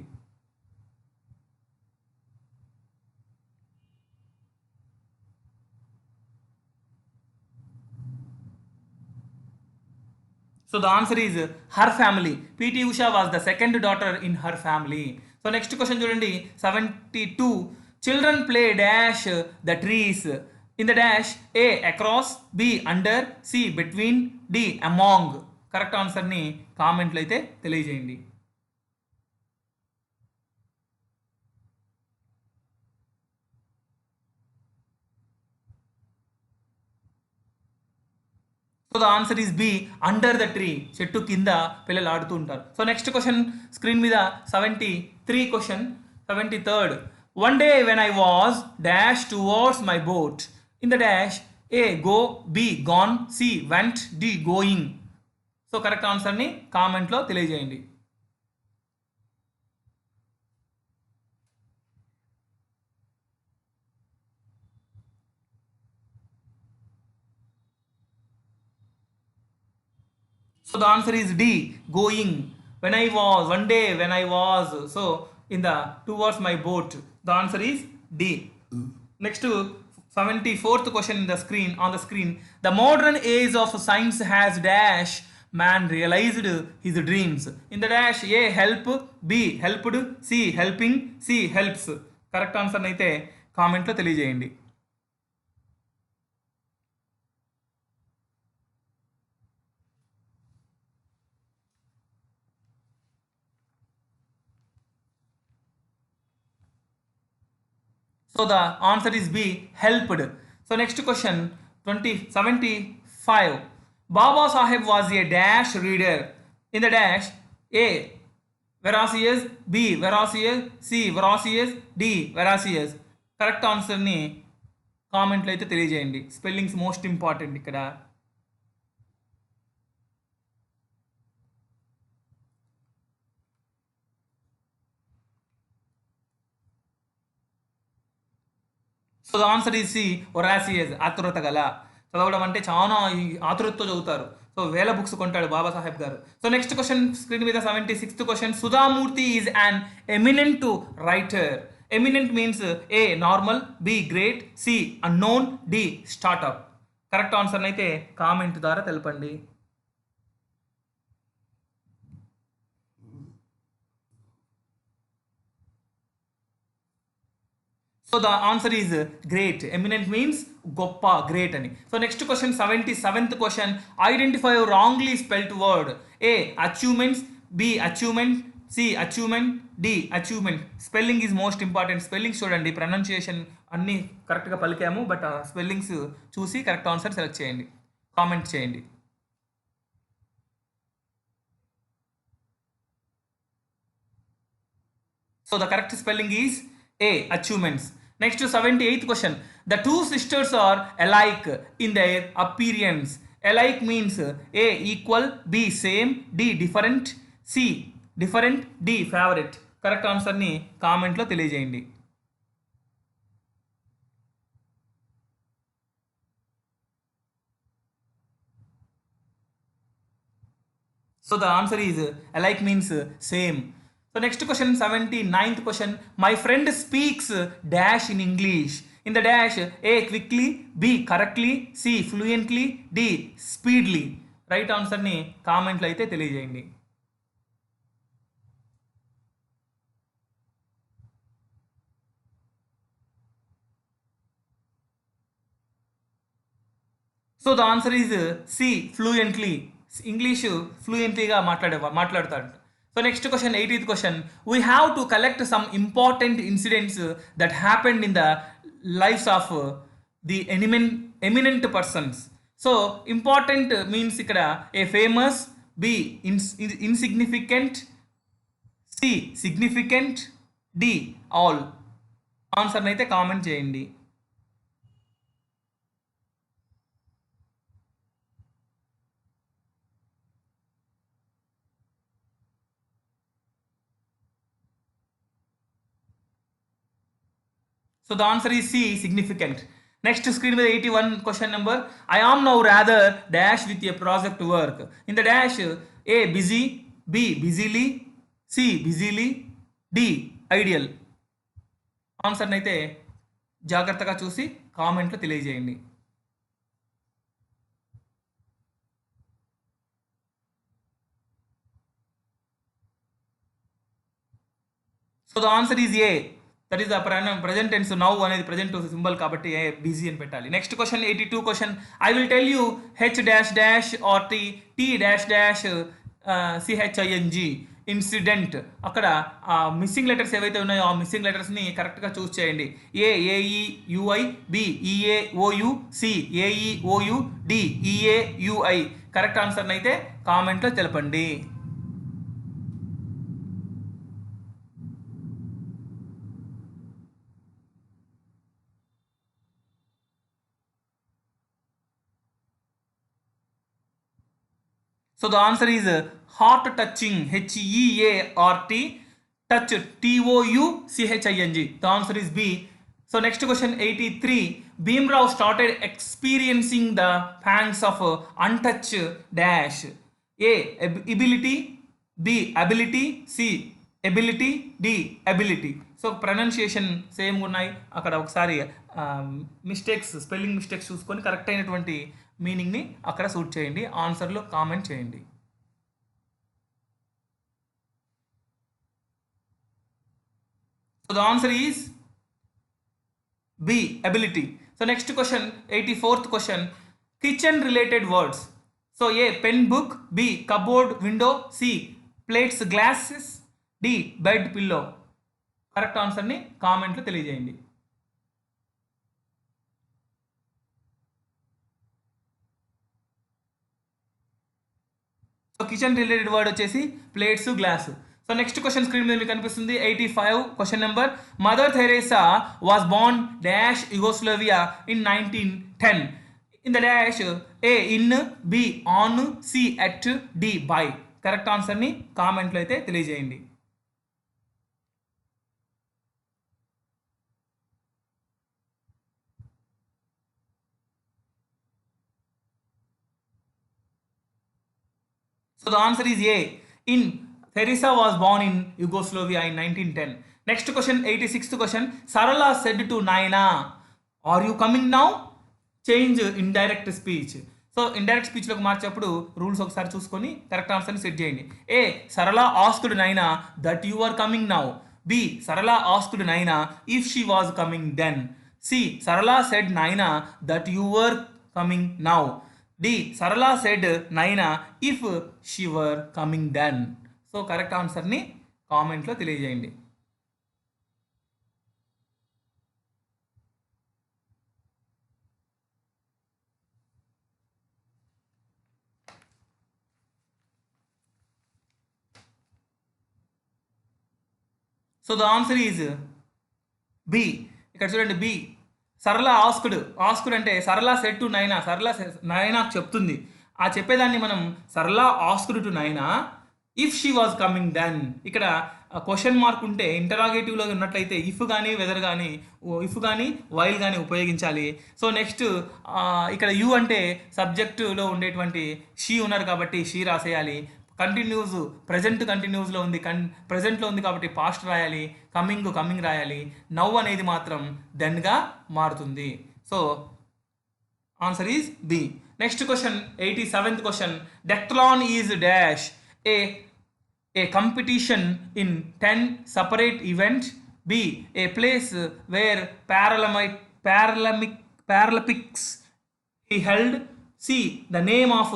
So the answer is her family. PT Usha was the second daughter in her family. So next question చూడండి 72. Children play dash the trees. In the dash, A across, B under, C between, D among. Correct ఆన్సర్ని కామెంట్లో అయితే తెలియజేయండి. So the answer is be under the tree. చెట్టు కింద పిల్లలు ఆడుతూ ఉంటారు. సో నెక్స్ట్ క్వశ్చన్ స్క్రీన్ మీద 73 question 73rd. One day when I was dash towards my boat. In the dash, A go, B gone, C went, D going. So correct ఆన్సర్ని కామెంట్లో తెలియజేయండి. So the answer is D, going. When I was, one day when I was, so in the towards my boat. The answer is D. Next to 74th question in the screen, on the screen. The modern age of science has dash man realized his dreams. In the dash, A help, B helped, C helping, C helps. Correct answer అయితే కామెంట్లో తెలియజేయండి. So the answer is B, helped. So next question 75. Baba Saheb was a dash reader. In the dash, A veracious, B veracious, C veracious, D veracious. Correct ఆన్సర్ని కామెంట్లో అయితే తెలియజేయండి. Spellings most important ఇక్కడ. So the answer is C, voracious. ఆతురత గల. చదవడం అంటే చాలా ఆతురతతో చదువుతారు. సో వేల బుక్స్ కొంటాడు బాబాసాహెబ్ గారు. సో నెక్స్ట్ క్వశ్చన్ స్క్రీన్ మీద 76th question. Sudha Murthy is an eminent writer. Eminent means A normal, B great, C unknown, D startup. Correct answer అయితే కామెంట్ ద్వారా తెలపండి. So the answer is great. Eminent means గొప్ప, great అని. So next question 77th question. Identify wrongly spelt word. A achievements, B achievement, C achievement, D achievement. Spelling is most important. Spellings చూడండి, pronunciation అన్నీ కరెక్ట్గా పలికాము, but spellings చూసి correct answer select చేయండి, comment చేయండి. So the correct spelling is A, achievements. Next to 78th question. The two sisters are alike in their appearance. Alike means A equal, B same, D different, C different, D favorite. Correct ఆన్సర్ని కామెంట్లో తెలియజేయండి. So the answer is alike means same. So next question 79th question. My friend speaks dash in English. In the dash, A quickly, B correctly, C fluently, D speedily. Right ఆన్సర్ని కామెంట్లో అయితే తెలియజేయండి. So the answer is C, fluently. English ఫ్లూయెంట్లీగా మాట్లాడతాడు. So next question 80th question. We have to collect some important incidents that happened in the lives of the eminent persons. So important means ikkada a famous, B insignificant, C significant, D all. ఆన్సర్ని అయితే comment చేయండి. So the answer is C, significant. Next screen with 81 question number. I am now rather dash with a project work. In the dash, A busy, B busily, C busily, D ideal. ఆన్సర్ని అయితే జాగ్రత్తగా చూసి కామెంట్లో తెలియజేయండి. So the answer is A. That is the present tense. Now అనేది present symbol కాబట్టి A busy అని పెట్టాలి. Next question 82 question. I will tell you H dash dash R T T dash dash CHING incident. అక్కడ ఆ missing letters ఏవైతే ఉన్నాయో ఆ missing లెటర్స్ని కరెక్ట్గా చూస్ చేయండి. ఏ ఏఈయుఐ, బి ఈఏఓయు, సి ఏఈఓయు, డి ఈఏయుఐ. కరెక్ట్ ఆన్సర్ని అయితే కామెంట్లో తెలపండి. So the answer is heart touching, HEART, touch, TOUCHING. The answer is B. So next question 83. Bhimrao started experiencing the pangs of untouched dash. A ability, B ability, C ability, D ability. So pronunciation same ఉన్నాయి. అక్కడ ఒకసారి mistakes, spelling mistakes చూసుకొని correct అయినటువంటి మీనింగ్ని అక్కడ suit చేయండి. ఆన్సర్లో comment చేయండి. So the answer is B ability. So next question 84th question. Kitchen related words. So A pen book, B cupboard window, C plates glasses, D bed pillow. Correct ఆన్సర్ని కామెంట్లో తెలియజేయండి. So kitchen related word వచ్చేసి plates, glass. So next question screen మీద మీకు కనిపిస్తుంది 85 question number. Mother Teresa was born dash Yugoslavia in 1910. In the dash A in, B on, C at, D by. Correct ఆన్సర్ని కామెంట్లో అయితే తెలియజేయండి. So the answer is A. In Theresa was born in Yugoslavia in 1910. Next question 86th question. Sarala said to Naina, "Are you coming now?" Change indirect speech. So indirect స్పీచ్లోకి మార్చేటప్పుడు rules ఒకసారి చూసుకొని correct ఆన్సర్ని set చేయండి. ఏ Sarala asked Naina that you are coming now. B Sarala asked Naina if she was coming then. C Sarala said Naina that you were coming now. D Sarala said Naina if she were coming then. So correct ఆన్సర్ని కామెంట్లో తెలియజేయండి. So the answer is B. ఇక్కడ చూడండి B. సరళ asked అంటే సరళ said to నైనా, సరళ నైనాకు చెప్తుంది. ఆ చెప్పేదాన్ని మనం Sarala asked to Naina if she was coming then. ఇక్కడ క్వశ్చన్ మార్క్ ఉంటే ఇంటరాగేటివ్లో ఉన్నట్లయితే ఇఫ్ కానీ వెదర్ కానీ, ఇఫ్ కానీ వైల్ కానీ ఉపయోగించాలి. సో నెక్స్ట్ ఇక్కడ యు అంటే సబ్జెక్టులో ఉండేటువంటి షీ ఉన్నారు కాబట్టి షీ రాసేయాలి. కంటిన్యూస్ ప్రజెంట్ కంటిన్యూస్లో ఉంది, ప్రజెంట్లో ఉంది కాబట్టి పాస్ట్ రాయాలి. కమింగ్ రాయాలి. నవ్ అనేది మాత్రం దెన్గా మారుతుంది. So answer is B. Next question 87th question. Decathlon is dash. A competition in 10 separate events. B A place where Paralympics he held. C the name of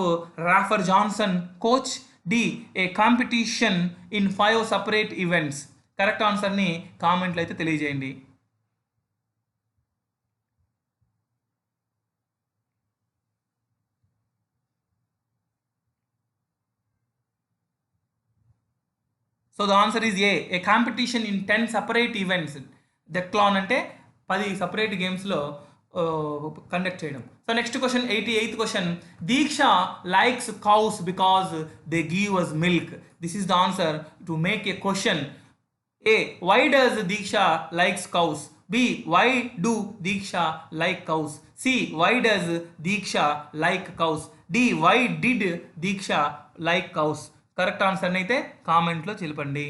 Rafer Johnson coach. D a competition in 5 separate events. Correct ఆన్సర్ని కామెంట్లో అయితే తెలియజేయండి. So the answer is A competition in 10 separate events. Decathlon అంటే 10 separate గేమ్స్లో conduct చేయడం. So next question 88th question. Diksha likes cows because they give us milk. This is the answer to make a question. A. Why does Diksha likes cows? B. Why do Diksha like cows? C. Why does Diksha like cows? D. Why did Diksha like cows? Correct ఆన్సర్ని అయితే కామెంట్లో చెప్పండి.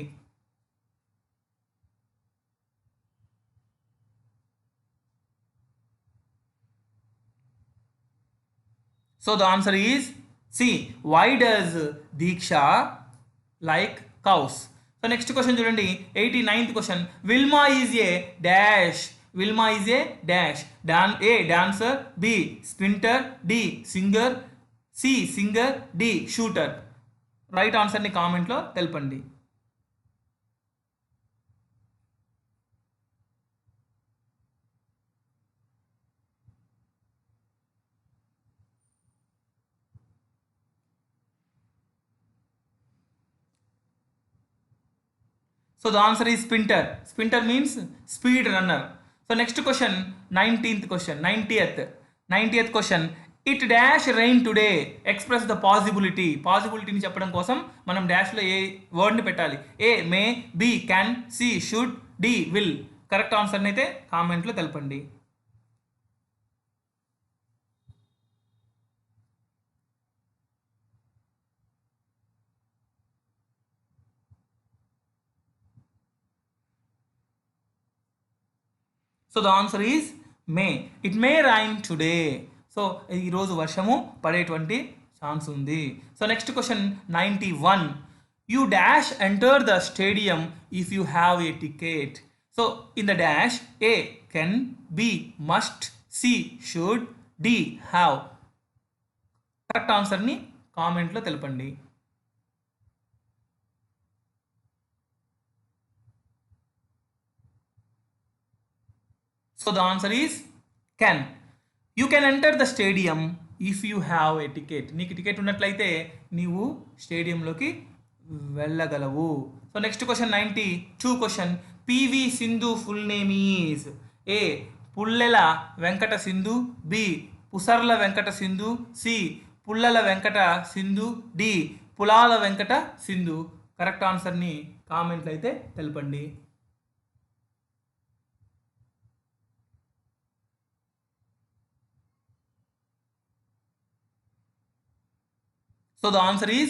So the answer is C. Why does Diksha like cows? So next question చూడండి 89th question. Wilma is a dash. Wilma is a dash. A dancer, B sprinter, D singer, C singer, D shooter. Right ఆన్సర్ని కామెంట్లో తెలపండి. So the answer is sprinter. Sprinter means speed runner. So next question 19th question 90th question. It dash rain today. Express the possibility. Possibility ని చెప్పడం కోసం మనం డాష్లో ఏ వర్డ్ని పెట్టాలి. A may, B can, C should, D will. Correct ఆన్సర్ని అయితే కామెంట్లో తెలపండి. So the answer is may. It may rain today. So ఈరోజు వర్షము పడేటువంటి ఛాన్స్ ఉంది. So next question 91. You dash enter the stadium if you have a ticket. So in the dash A can, B must, C should, D have. Correct ఆన్సర్ని కామెంట్లో తెలపండి. So the answer is can. You can enter the stadium if you have a ticket. నీకు ticket ఉన్నట్లయితే నీవు స్టేడియంలోకి వెళ్ళగలవు. So next question 92 question. PV Sindhu full name is A Pullela Venkata Sindhu, B Pusarla Venkata Sindhu, C Pullala Venkata Sindhu, D Pulala Venkata Sindhu. Correct ఆన్సర్ని కామెంట్లు అయితే తెలపండి. So the answer is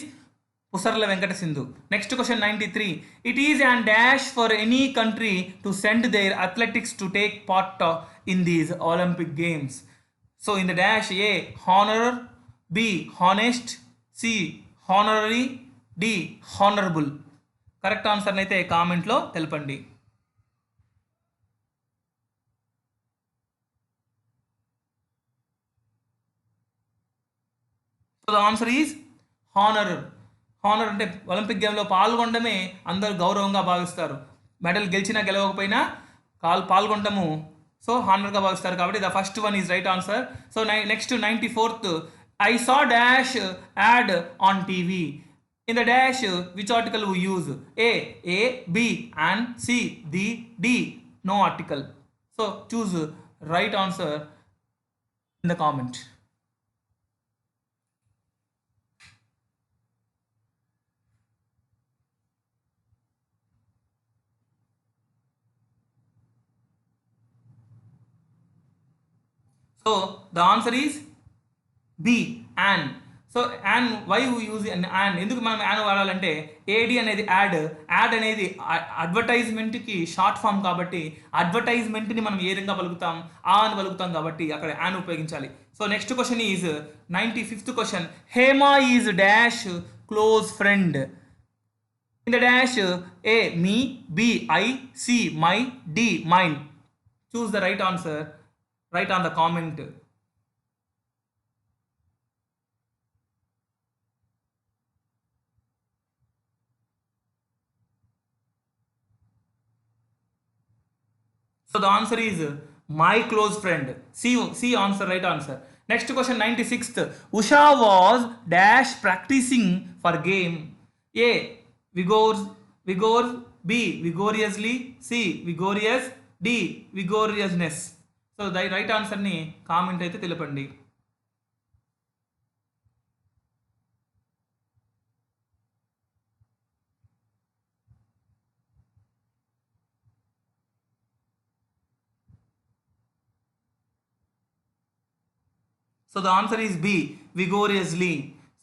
Pusarla Venkata Sindhu. Next question 93. It is an dash for any country to send their athletics to take part in these Olympic Games. So in the dash A honor, B honest, C honorary, D honorable. Correct answer అయితే comment లో తెలపండి. So the answer is honour. Honour అంటే Olympic గేమ్లో పాల్గొనడమే అందరూ గౌరవంగా భావిస్తారు. Medal గెలిచినా గెలవకపోయినా పాల్గొనడము so హానర్గా భావిస్తారు. కాబట్టి the first one is right answer. So next 94th. I saw dash ad on TV. In the dash which article we use? A B and C D no article. So choose right answer in the comment. So the answer is B and. So an why use an ఎందుకు మనం an వాడాలంటే AD అనేది add అనేది అడ్వర్టైజ్మెంట్కి short form కాబట్టి అడ్వర్టైజ్మెంట్ని మనం ఏ విధంగా పలుకుతాం ఆ అని పలుకుతాం కాబట్టి అక్కడ యాన్ ఉపయోగించాలి. So next question is 95th question. Hema is dash close friend. In the dash A me, B I, C my, D mine. Choose the right answer. Write on the comment. So the answer is my close friend. C answer, right answer. Next question 96th. Usha was dash practicing for game. A vigorous, vigour, B vigorously, C vigorous, D vigorousness. So right ఆన్సర్ని comment అయితే తెలపండి. So the answer is B vigorously.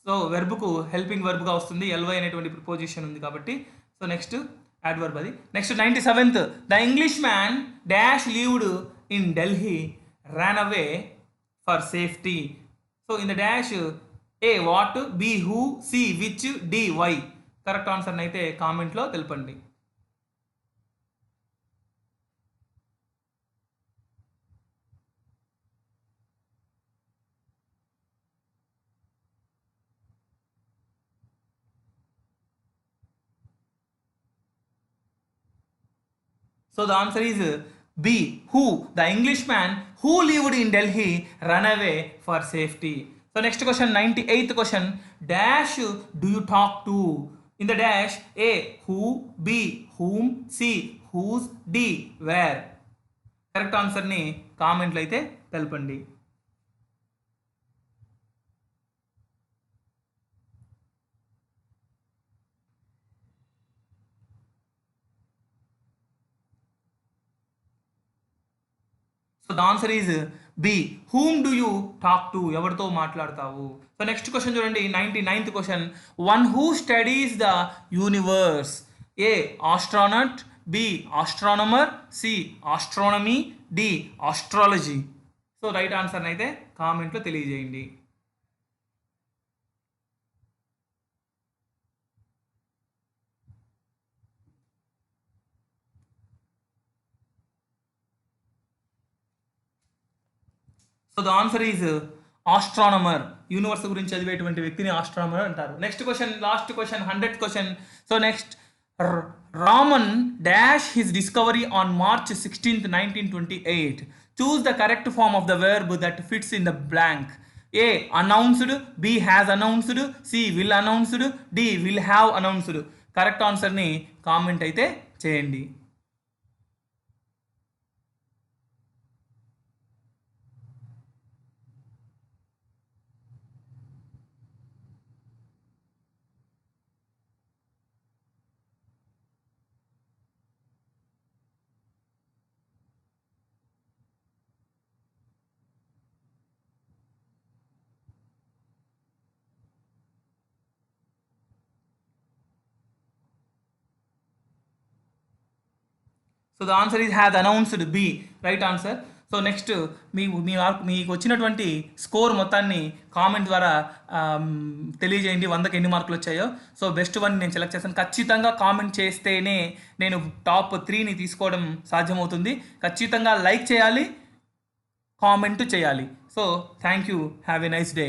So వెర్బ్కు helping వెర్బ్గా వస్తుంది, LY అనేటువంటి preposition ఉంది కాబట్టి. So next adverb అది. Next 97th, the English man dash leaved in Delhi ran away for safety. So in the dash A what, B who, C which, D why. Correct ఆన్సర్ని అయితే కామెంట్లో తెలపండి. So the answer is B. Who? The Englishman who lived in Delhi ran away for safety. So next question, 98th question. Dash do you talk to? In the dash, A. Who, B. Whom, C. Whose, D. Where. Correct answer ni comment lo aithe telpandi. So the answer is B. Whom do you talk to? ఎవరితో మాట్లాడతావు? So next question చూడండి, 99th question. One who studies the universe. A astronaut, B astronomer, C astronomy, D astrology. So right ఆన్సర్ని అయితే కామెంట్లో తెలియజేయండి. So the answer is astronomer. Universe గురించి చదివేటువంటి వ్యక్తిని ఆస్ట్రానమర్ అంటారు. Next question, last question, 100th question. So next, Raman dash his discovery on March 16th, 1928. Choose the correct form of the verb that fits in the blank. A announced, B has announced, C will announced, D will have announced. Correct ఆన్సర్ని comment అయితే చేయండి. So the answer is has announced, B right answer. So next మీకు వచ్చినటువంటి score మొత్తాన్ని comment ద్వారా తెలియజేయండి, 100కి ఎన్ని మార్కులు వచ్చాయో. సో బెస్ట్ వన్ నేను సెలెక్ట్ చేస్తాను. ఖచ్చితంగా కామెంట్ చేస్తేనే నేను టాప్ 3ని తీసుకోవడం సాధ్యమవుతుంది. ఖచ్చితంగా లైక్ చేయాలి, కామెంట్ చేయాలి. So thank you, have a nice day.